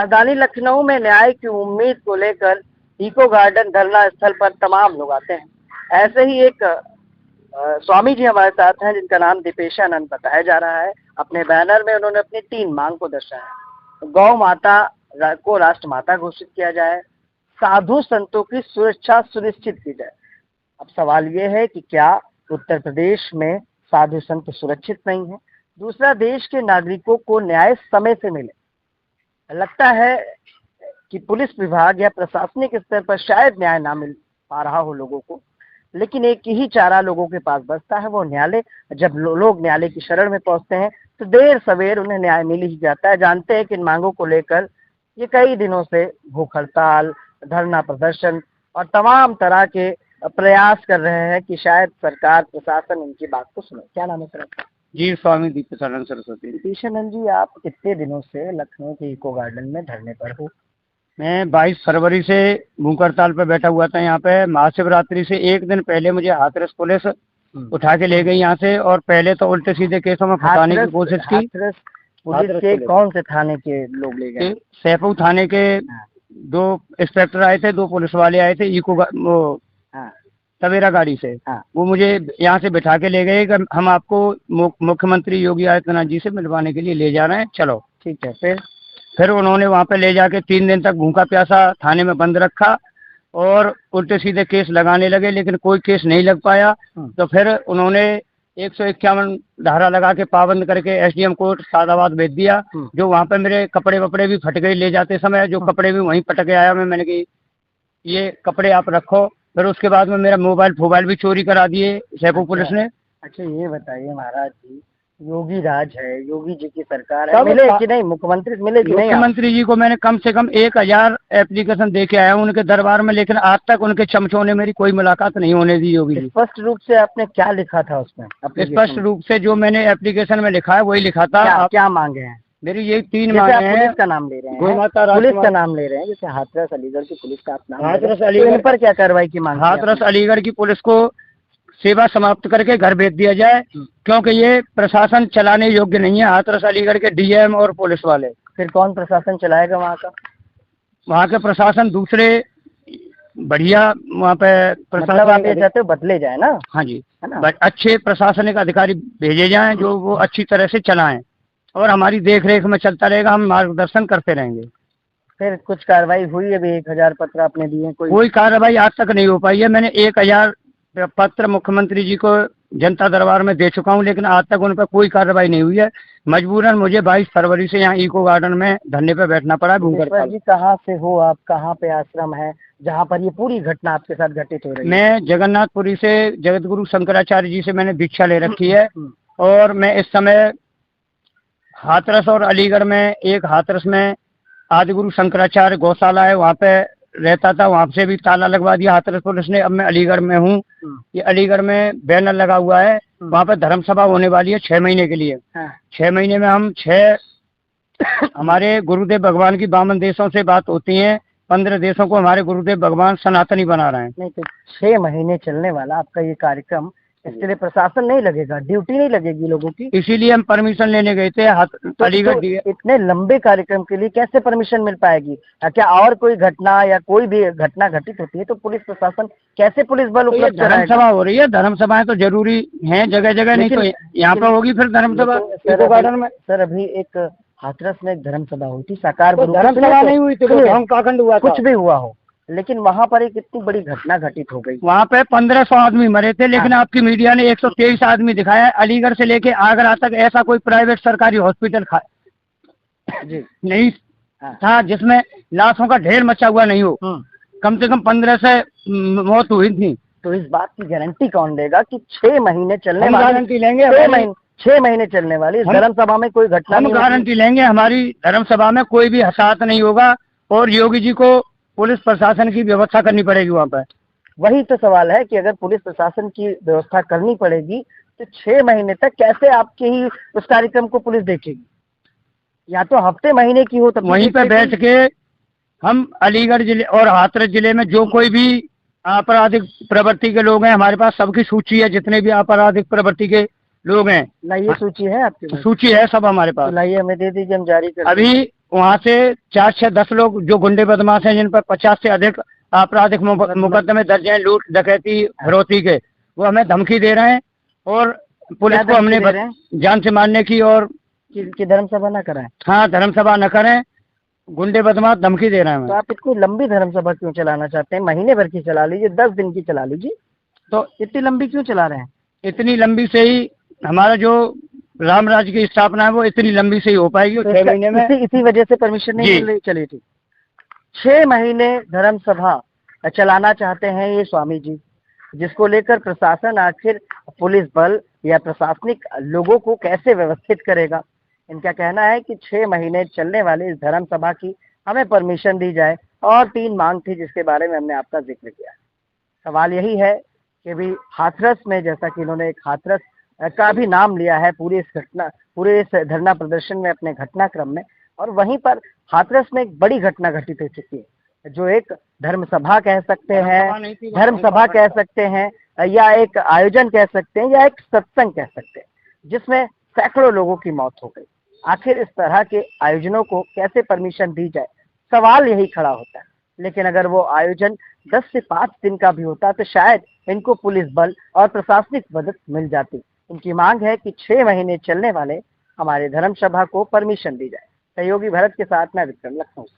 राजधानी लखनऊ में न्याय की उम्मीद को लेकर इको गार्डन धरना स्थल पर तमाम लोग आते हैं। ऐसे ही एक स्वामी जी हमारे साथ हैं जिनका नाम दीपेशानंद बताया जा रहा है। अपने बैनर में उन्होंने अपनी 3 मांग को दर्शाया। गौ माता को राष्ट्र माता घोषित किया जाए, साधु संतों की सुरक्षा सुनिश्चित की जाए। अब सवाल ये है कि क्या उत्तर प्रदेश में साधु संत सुरक्षित नहीं है? दूसरा, देश के नागरिकों को न्याय समय से मिले। लगता है कि पुलिस विभाग या प्रशासनिक स्तर पर शायद न्याय ना मिल पा रहा हो लोगों को, लेकिन एक ही चारा लोगों के पास बचता है, वो न्यायालय। जब लोग न्यायालय की शरण में पहुंचते हैं तो देर सवेर उन्हें न्याय मिल ही जाता है। जानते हैं कि इन मांगों को लेकर ये कई दिनों से भूख हड़ताल, धरना प्रदर्शन और तमाम तरह के प्रयास कर रहे हैं कि शायद सरकार प्रशासन इनकी बात को सुने। क्या नाम है सर आपका? जी, स्वामी दीपेशानंद सरस्वती। दीपेशानंद जी, आप कितने दिनों से लखनऊ के इको गार्डन में धरने पर हो? मैं 22 फरवरी से भूख हड़ताल पर बैठा हुआ था। यहाँ पे महाशिवरात्रि से एक दिन पहले मुझे हाथरस पुलिस उठा के ले गई यहाँ से, और पहले तो उल्टे सीधे केसों में फंसाने की कोशिश की। पुलिस के कौन से थाने के लोग ले गए? सैफू थाने के 2 इंस्पेक्टर आए थे, 2 पुलिस वाले आए थे वो तवेरा गाड़ी से। वो मुझे यहाँ से बिठा के ले गए कि हम आपको मुख्यमंत्री योगी आदित्यनाथ जी से मिलवाने के लिए ले जा रहे हैं, चलो। ठीक है। फिर उन्होंने वहाँ पे ले जाके 3 दिन तक भूखा प्यासा थाने में बंद रखा और उल्टे सीधे केस लगाने लगे, लेकिन कोई केस नहीं लग पाया। तो फिर उन्होंने 151 धारा लगा के पाबंद करके एसडीएम कोर्ट सादाबाद भेज दिया। जो वहाँ पे मेरे कपड़े वपड़े भी फट गए ले जाते समय, जो कपड़े भी वहीं पटक के आया। मैंने कि ये कपड़े आप रखो। फिर उसके बाद में मेरा मोबाइल भी चोरी करा दिए सैफू पुलिस ने। अच्छा, ये बताइए महाराज जी, योगी राज है, योगी जी की सरकार है, मिले कि नहीं? मुख्यमंत्री मिले कि नहीं? मुख्यमंत्री जी को मैंने कम से कम 1000 एप्लीकेशन दे के आया हूँ उनके दरबार में, लेकिन आज तक उनके चमचों ने मेरी कोई मुलाकात नहीं होने दी। योगी जी, स्पष्ट रूप से आपने क्या लिखा था उसमें? स्पष्ट रूप से जो मैंने एप्लीकेशन में लिखा है वही लिखा था। क्या मांगे हैं? मेरी यही 3 मांगे हैं। पुलिस का नाम ले रहे हैं, पुलिस का नाम ले रहे हैं, जैसे हाथरस अलीगढ़ की पुलिस का आप नाम, हाथरस अलीगढ़ पर क्या कार्रवाई की मांग? हाथरस अलीगढ़ की पुलिस को सेवा समाप्त करके घर भेज दिया जाए, क्योंकि ये प्रशासन चलाने योग्य नहीं है। हाथरस अलीगढ़ के डीएम और पुलिस वाले। फिर कौन प्रशासन चलाएगा वहाँ का? वहाँ के प्रशासन दूसरे बढ़िया वहाँ पे प्रशासन, मतलब आप ये चाहते हो बदले जाए ना? हाँ जी, बट अच्छे प्रशासनिक अधिकारी भेजे जाएं जो वो अच्छी तरह से चलाएं, और हमारी देख रेख में चलता रहेगा, हम मार्गदर्शन करते रहेंगे। फिर कुछ कार्रवाई हुई? अभी 1000 पत्र आपने दिए, कोई कार्रवाई आज तक नहीं हो पाई है। मैंने 1000 पत्र मुख्यमंत्री जी को जनता दरबार में दे चुका हूं, लेकिन आज तक उन पर कोई कार्रवाई नहीं हुई है। मजबूरन मुझे 22 फरवरी से यहाँ इको गार्डन में धरने पे बैठना पड़ा। जी, कहाँ से हो आप? कहाँ पे आश्रम है जहाँ पर ये पूरी घटना आपके साथ घटित हो रही है? मैं जगन्नाथपुरी से जगत गुरु शंकराचार्य जी से मैंने दीक्षा ले रखी है, और मैं इस समय हाथरस और अलीगढ़ में, एक हाथरस में आदि गुरु शंकराचार्य गौशाला है, वहाँ पे रहता था। वहाँ से भी ताला लगवा दिया हाथरस पुलिस ने। अब मैं अलीगढ़ में हूँ। ये अलीगढ़ में बैनर लगा हुआ है, वहाँ पे धर्म सभा होने वाली है 6 महीने के लिए। 6 महीने में हम 6 हमारे गुरुदेव भगवान की 52 देशों से बात होती है। 15 देशों को हमारे गुरुदेव भगवान सनातनी बना रहे हैं। नहीं तो 6 महीने चलने वाला आपका ये कार्यक्रम, इसके लिए प्रशासन नहीं लगेगा, ड्यूटी नहीं लगेगी लोगों की? इसीलिए हम परमिशन लेने गए थे अलीगढ़। इतने लंबे कार्यक्रम के लिए कैसे परमिशन मिल पाएगी? क्या और कोई घटना या कोई भी घटना घटित होती है तो पुलिस प्रशासन कैसे पुलिस बल उपलब्ध? धर्म सभा हो रही है, धर्म सभाएं तो जरूरी हैं जगह जगह, नहीं तो यहाँ पर होगी फिर धर्म सभा इको गार्डन में। सर, अभी एक हाथरस में एक धर्म सभा हुई थी, साकार धर्म सभा नहीं हुई थी, पाखंड हुआ, कुछ भी हुआ हो, लेकिन वहाँ पर एक इतनी बड़ी घटना घटित हो गई। वहाँ पे 1500 आदमी मरे थे, लेकिन आपकी मीडिया ने 123 आदमी दिखाया है। अलीगढ़ से लेके आगरा तक ऐसा कोई प्राइवेट सरकारी हॉस्पिटल नहीं था जिसमें लाशों का ढेर मचा हुआ नहीं हो। कम से कम 15 से मौत हुई थी। तो इस बात की गारंटी कौन देगा कि 6 महीने चलने वाली? गारंटी लेंगे। 6 महीने चलने वाली धर्म सभा में कोई घटना? हम गारंटी लेंगे, हमारी धर्म सभा में कोई भी हताहत नहीं होगा, और योगी जी को पुलिस प्रशासन की व्यवस्था करनी पड़ेगी वहाँ पर। वही तो सवाल है कि अगर पुलिस प्रशासन की व्यवस्था करनी पड़ेगी तो 6 महीने तक कैसे आपके ही उस कार्यक्रम को पुलिस देखेगी? या तो हफ्ते महीने की हो तब वहीं पे बैठ के हम अलीगढ़ जिले और हाथरस जिले में जो कोई भी आपराधिक प्रवृत्ति के लोग हैं, हमारे पास सबकी सूची है, जितने भी आपराधिक प्रवृत्ति के लोग हैं। लाइए सूची है आपके पास? सूची है सब हमारे पास। लाइए हमें दे दीजिए, हम जारी कर। अभी वहाँ से 4 से 10 लोग जो गुंडे बदमाश हैं, जिन पर 50 से अधिक आपराधिक मुकदमे दर्ज हैं, लूट डकैती फिरौती के, वो हमें धमकी दे रहे हैं और पुलिस को हमने जान से मारने की और कि धर्म सभा न कराएं। हाँ, धर्म सभा न करें, गुंडे बदमाश धमकी दे रहे हैं। तो आप इतनी लंबी धर्म सभा क्यों चलाना चाहते हैं? महीने भर की चला लीजिए, 10 दिन की चला लीजिए, तो इतनी लंबी क्यों चला रहे हैं? इतनी लंबी से ही हमारा जो राम राज्य की स्थापना है वो इतनी लंबी से ही हो पाएगी। तो 6 महीने में इसी वजह से परमिशन नहीं मिल रही। चलिए ठीक, 6 महीने धर्म सभा चलाना चाहते हैं ये स्वामी जी, जिसको लेकर प्रशासन आखिर पुलिस बल या प्रशासनिक लोगों को कैसे व्यवस्थित करेगा। इनका कहना है कि 6 महीने चलने वाले इस धर्म सभा की हमें परमिशन दी जाए, और 3 मांग थी जिसके बारे में हमने आपका जिक्र किया। सवाल यही है कि भी हाथरस में, जैसा कि इन्होंने एक हाथरस का भी नाम लिया है पूरे इस धरना प्रदर्शन में, अपने घटनाक्रम में, और वहीं पर हाथरस में एक बड़ी घटना घटित हो चुकी है, जो एक धर्म सभा कह सकते हैं, धर्म सभा कह सकते हैं, या एक आयोजन कह सकते हैं, या एक सत्संग कह सकते हैं, जिसमें सैकड़ों लोगों की मौत हो गई। आखिर इस तरह के आयोजनों को कैसे परमिशन दी जाए, सवाल यही खड़ा होता है। लेकिन अगर वो आयोजन 10 से 5 दिन का भी होता तो शायद इनको पुलिस बल और प्रशासनिक मदद मिल जाती। उनकी मांग है कि 6 महीने चलने वाले हमारे धर्म सभा को परमिशन दी जाए। सहयोगी भरत के साथ मैं विक्रम, लखनऊ।